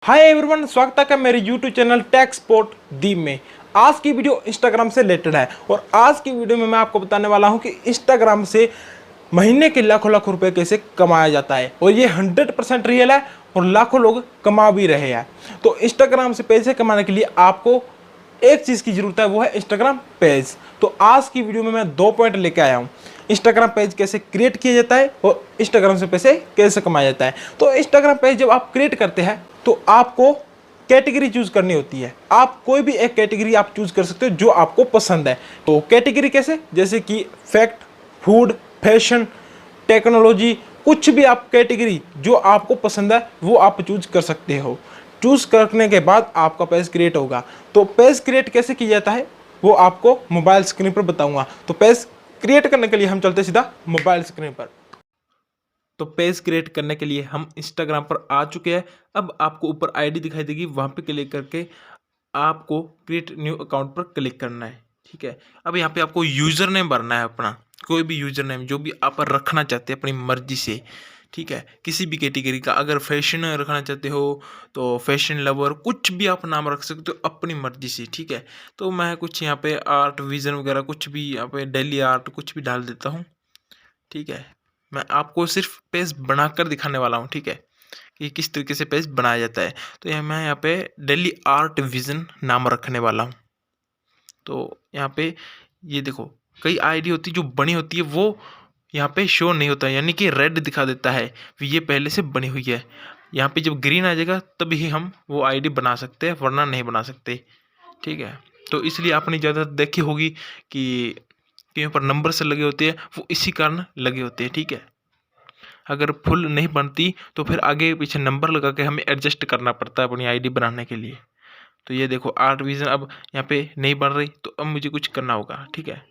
Hi everyone, स्वागत है मेरे यूट्यूब चैनल टेक स्पोर्ट दी में। आज की वीडियो इंस्टाग्राम से रिलेटेड है और आज की वीडियो में मैं आपको बताने वाला हूं कि इंस्टाग्राम से महीने के लाखों लाखों रुपए कैसे कमाया जाता है और ये 100% रियल है और लाखों लोग कमा भी रहे हैं। तो इंस्टाग्राम से पैसे कमाने के लिए आपको एक चीज़ की ज़रूरत है, वो है इंस्टाग्राम पेज। तो आज की वीडियो में मैं 2 पॉइंट लेके आया हूँ। इंस्टाग्राम पेज कैसे क्रिएट किया जाता है और इंस्टाग्राम से पैसे कैसे कमाया जाता है। तो इंस्टाग्राम पेज जब आप क्रिएट करते हैं तो आपको कैटेगरी चूज करनी होती है। आप कोई भी एक कैटेगरी आप चूज कर सकते हो जो आपको पसंद है। तो कैटेगरी कैसे, जैसे कि फैक्ट, फूड, फैशन, टेक्नोलॉजी, कुछ भी आप कैटेगरी जो आपको पसंद है वो आप चूज कर सकते हो। चूज करने के बाद आपका पेज क्रिएट होगा। तो पेज क्रिएट कैसे किया जाता है वो आपको मोबाइल स्क्रीन पर बताऊंगा। तो पेज क्रिएट करने के लिए हम चलते सीधा मोबाइल स्क्रीन पर। तो पेज क्रिएट करने के लिए हम इंस्टाग्राम पर आ चुके हैं। अब आपको ऊपर आईडी दिखाई देगी, वहाँ पे क्लिक करके आपको क्रिएट न्यू अकाउंट पर क्लिक करना है। ठीक है, अब यहाँ पे आपको यूज़र नेम भरना है, अपना कोई भी यूज़र नेम जो भी आप रखना चाहते हैं अपनी मर्जी से। ठीक है, किसी भी कैटेगरी का, अगर फैशन रखना चाहते हो तो फैशन लवर, कुछ भी आप नाम रख सकते हो अपनी मर्जी से। ठीक है, तो मैं कुछ यहाँ पे आर्ट विजन वगैरह कुछ भी यहाँ पे डेली आर्ट कुछ भी डाल देता हूँ। ठीक है, मैं आपको सिर्फ पेज बनाकर दिखाने वाला हूँ। ठीक है, कि किस तरीके से पेज बनाया जाता है। तो मैं यहाँ पे डेली आर्ट विजन नाम रखने वाला हूँ। तो यहाँ पे ये देखो, कई आईडी होती है जो बनी होती है वो यहाँ पे शो नहीं होता है, यानी कि रेड दिखा देता है कि ये पहले से बनी हुई है। यहाँ पे जब ग्रीन आ जाएगा तभी ही हम वो आईडी बना सकते हैं, वरना नहीं बना सकते। ठीक है, तो इसलिए आपने ज़्यादा देखी होगी कि कहीं पर नंबर से लगे होते हैं, वो इसी कारण लगे होते हैं। ठीक है, अगर फुल नहीं बनती तो फिर आगे पीछे नंबर लगा के हमें एडजस्ट करना पड़ता है अपनी आईडी बनाने के लिए। तो ये देखो आर्ट विजन अब यहाँ पे नहीं बन रही, तो अब मुझे कुछ करना होगा। ठीक है,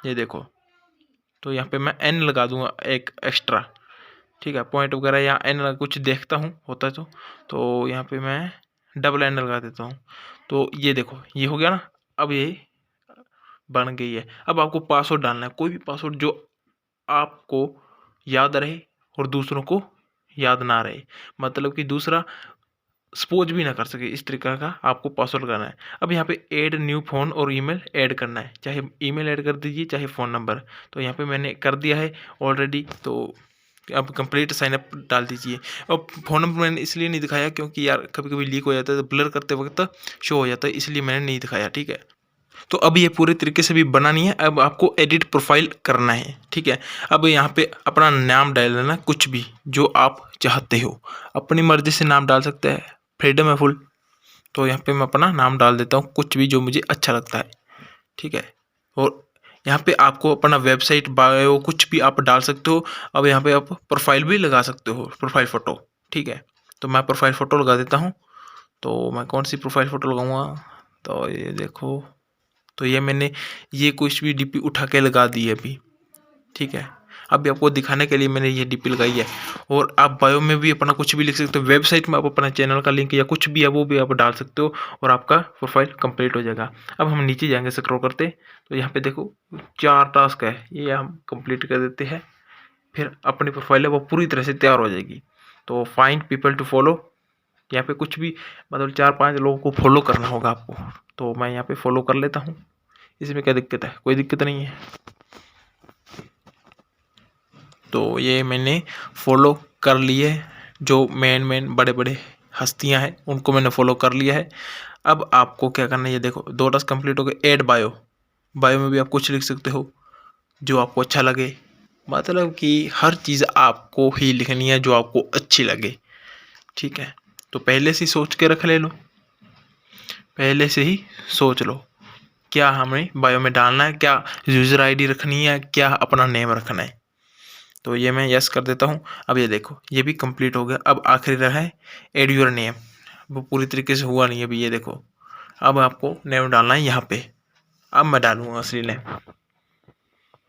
ये देखो, तो यहाँ पे मैं एन लगा दूंगा एक एक्स्ट्रा। ठीक है, पॉइंट वगैरह यहाँ एन कुछ देखता हूँ होता है तो यहाँ पे मैं डबल एन लगा देता हूँ। तो ये देखो, ये हो गया ना, अब ये बन गई है। अब आपको पासवर्ड डालना है, कोई भी पासवर्ड जो आपको याद रहे और दूसरों को याद ना रहे, मतलब कि दूसरा स्पोज भी ना कर सके, इस तरीके का आपको पासवर्ड लगाना है। अब यहाँ पे ऐड न्यू फ़ोन और ईमेल ऐड करना है, चाहे ईमेल ऐड कर दीजिए चाहे फ़ोन नंबर। तो यहाँ पे मैंने कर दिया है ऑलरेडी, तो अब कंप्लीट साइनअप डाल दीजिए। और फ़ोन नंबर मैंने इसलिए नहीं दिखाया क्योंकि यार कभी कभी लीक हो जाता है, तो ब्लर करते वक्त शो हो जाता है, इसलिए मैंने नहीं दिखाया। ठीक है, तो अब ये पूरे तरीके से भी बनानी है। अब आपको एडिट प्रोफाइल करना है। ठीक है, अब यहाँ पे अपना नाम डाल देना, कुछ भी जो आप चाहते हो, अपनी मर्जी से नाम डाल सकते हैं, फ्रीडम है फुल। तो यहाँ पे मैं अपना नाम डाल देता हूँ, कुछ भी जो मुझे अच्छा लगता है। ठीक है, और यहाँ पे आपको अपना वेबसाइट बायो कुछ भी आप डाल सकते हो। अब यहाँ पे आप प्रोफाइल भी लगा सकते हो, प्रोफाइल फ़ोटो। ठीक है, तो मैं प्रोफाइल फ़ोटो लगा देता हूँ। तो मैं कौन सी प्रोफाइल फ़ोटो लगाऊंगा, तो ये देखो, तो ये मैंने ये कुछ भी डीपी उठा के लगा दी है अभी। ठीक है, अभी आपको दिखाने के लिए मैंने ये डीपी लगाई है। और आप बायो में भी अपना कुछ भी लिख सकते हो, वेबसाइट में आप अपना चैनल का लिंक या कुछ भी है वो भी आप डाल सकते हो और आपका प्रोफाइल कंप्लीट हो जाएगा। अब हम नीचे जाएंगे स्क्रॉल करते, तो यहाँ पे देखो 4 टास्क है, ये हम कंप्लीट कर देते हैं। फिर अपनी प्रोफाइल है वो पूरी तरह से तैयार हो जाएगी। तो फाइंड पीपल टू फॉलो, यहाँ पे कुछ भी मतलब 4-5 लोगों को फॉलो करना होगा आपको। तो मैं यहाँ पे फॉलो कर लेता हूँ, इसमें क्या दिक्कत है, कोई दिक्कत नहीं है। तो ये मैंने फॉलो कर लिए, जो मेन बड़े बड़े हस्तियां हैं उनको मैंने फॉलो कर लिया है। अब आपको क्या करना है, ये देखो 2 टास्क कंप्लीट हो गए। ऐड बायो, बायो में भी आप कुछ लिख सकते हो जो आपको अच्छा लगे, मतलब कि हर चीज़ आपको ही लिखनी है जो आपको अच्छी लगे। ठीक है, तो पहले से सोच के रख ले लो, पहले से ही सोच लो क्या हमें बायो में डालना है, क्या यूज़र आईडी रखनी है, क्या अपना नेम रखना है। तो ये मैं यस कर देता हूँ। अब ये देखो ये भी कंप्लीट हो गया। अब आखिरी रहा है एड योर नेम, वो पूरी तरीके से हुआ नहीं है अभी। ये देखो, अब आपको नेम डालना है यहाँ पे। अब मैं डालूँगा असली नेम,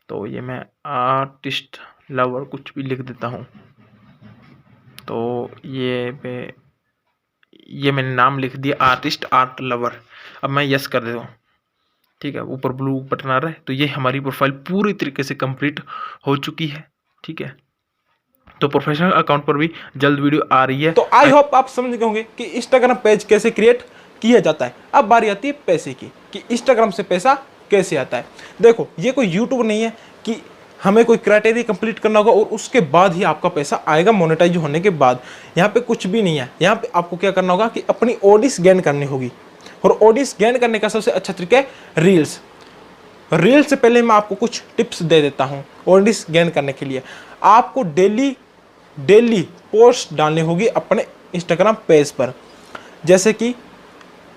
तो ये मैं आर्टिस्ट लवर कुछ भी लिख देता हूँ। तो ये मैंने नाम लिख दिया, आर्टिस्ट आर्ट लवर। अब मैं यस कर देता हूँ। ठीक है, ऊपर ब्लू बटन आ रहा है, तो ये हमारी प्रोफाइल पूरी तरीके से कंप्लीट हो चुकी है। ठीक है, तो प्रोफेशनल अकाउंट पर भी जल्द वीडियो आ रही है। तो आई होप आप समझ गए होंगे कि इंस्टाग्राम पेज कैसे क्रिएट किया जाता है। अब बारी आती है पैसे की, कि इंस्टाग्राम से पैसा कैसे आता है। देखो, ये कोई यूट्यूब नहीं है कि हमें कोई क्राइटेरिया कंप्लीट करना होगा और उसके बाद ही आपका पैसा आएगा मोनेटाइज होने के बाद। यहाँ पे कुछ भी नहीं है। यहाँ पे आपको क्या करना होगा कि अपनी ऑडियंस गेन करनी होगी, और ऑडियंस गेन करने का सबसे अच्छा तरीका है रील्स। रील्स से पहले मैं आपको कुछ टिप्स दे देता हूँ ऑडियंस गेन करने के लिए। आपको डेली पोस्ट डालनी होगी अपने इंस्टाग्राम पेज पर, जैसे कि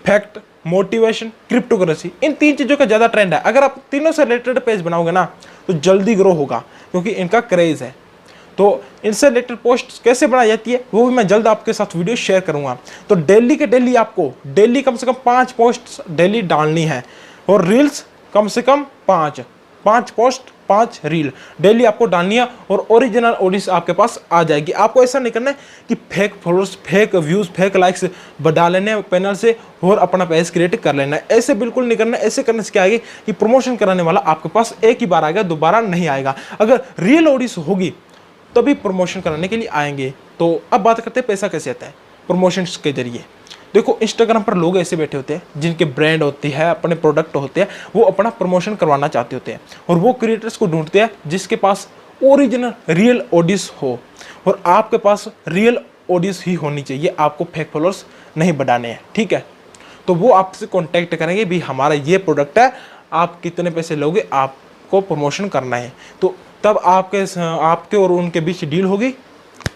फैक्ट, मोटिवेशन, क्रिप्टोकरेंसी। इन 3 चीज़ों का ज़्यादा ट्रेंड है। अगर आप तीनों से रिलेटेड पेज बनाओगे ना तो जल्दी ग्रो होगा, क्योंकि इनका क्रेज़ है। तो इनसे रिलेटेड पोस्ट कैसे बनाई जाती है वो भी मैं जल्द आपके साथ वीडियो शेयर करूंगा। तो डेली के डेली आपको डेली कम से कम 5 पोस्ट डेली डालनी है, और रील्स कम से कम 5 पोस्ट 5 रील डेली आपको डालनी है, और ओरिजिनल ऑडियंस आपके पास आ जाएगी। आपको ऐसा नहीं करना है कि fake followers, fake views, fake likes बढ़ा लेने हैं पैनल से और अपना पेज क्रिएट कर लेना है। ऐसे बिल्कुल नहीं करना है। ऐसे करने से क्या आएगी कि प्रमोशन कराने वाला आपके पास एक ही बार आएगा, दोबारा नहीं आएगा। अगर रियल ऑडियंस होगी तभी प्रमोशन कराने के लिए आएंगे। तो अब बात करते हैं पैसा कैसे आता है प्रमोशंस के जरिए। देखो, इंस्टाग्राम पर लोग ऐसे बैठे होते हैं जिनके ब्रांड होती है, अपने प्रोडक्ट होते हैं, वो अपना प्रमोशन करवाना चाहते होते हैं, और वो क्रिएटर्स को ढूंढते हैं जिसके पास ओरिजिनल रियल ऑडियंस हो। और आपके पास रियल ऑडियंस ही होनी चाहिए, आपको फेक फॉलोअर्स नहीं बढ़ाने हैं, ठीक है। तो वो आपसे कॉन्टैक्ट करेंगे, भी हमारा ये प्रोडक्ट है, आप कितने पैसे लोगे, आपको प्रमोशन करना है। तो तब आपके और उनके बीच डील होगी,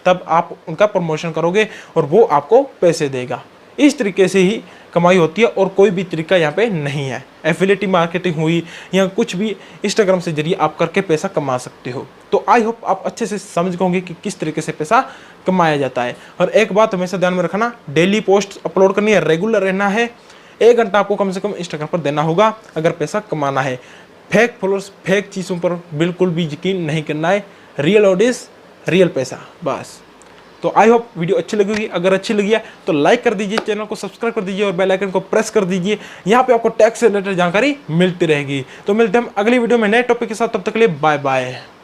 तब आप उनका प्रमोशन करोगे और वो आपको पैसे देगा। इस तरीके से ही कमाई होती है, और कोई भी तरीका यहाँ पे नहीं है। एफिलिएट मार्केटिंग हुई या कुछ भी इंस्टाग्राम से जरिए आप करके पैसा कमा सकते हो। तो आई होप आप अच्छे से समझ गए कि किस तरीके से पैसा कमाया जाता है। और एक बात हमेशा ध्यान में रखना, डेली पोस्ट अपलोड करनी है, रेगुलर रहना है। 1 घंटा आपको कम से कम इंस्टाग्राम पर देना होगा अगर पैसा कमाना है। फेक फॉलोअर्स, फेक चीज़ों पर बिल्कुल भी यकीन नहीं करना है। रियल ऑडियंस, रियल पैसा, बस। तो आई होप वीडियो अच्छी लगी होगी। अगर अच्छी लगी है तो लाइक कर दीजिए, चैनल को सब्सक्राइब कर दीजिए और बेल आइकन को प्रेस कर दीजिए। यहाँ पे आपको टैक्स से रिलेटेड जानकारी मिलती रहेगी। तो मिलते हैं हम अगली वीडियो में नए टॉपिक के साथ। तब तक के लिए बाय बाय।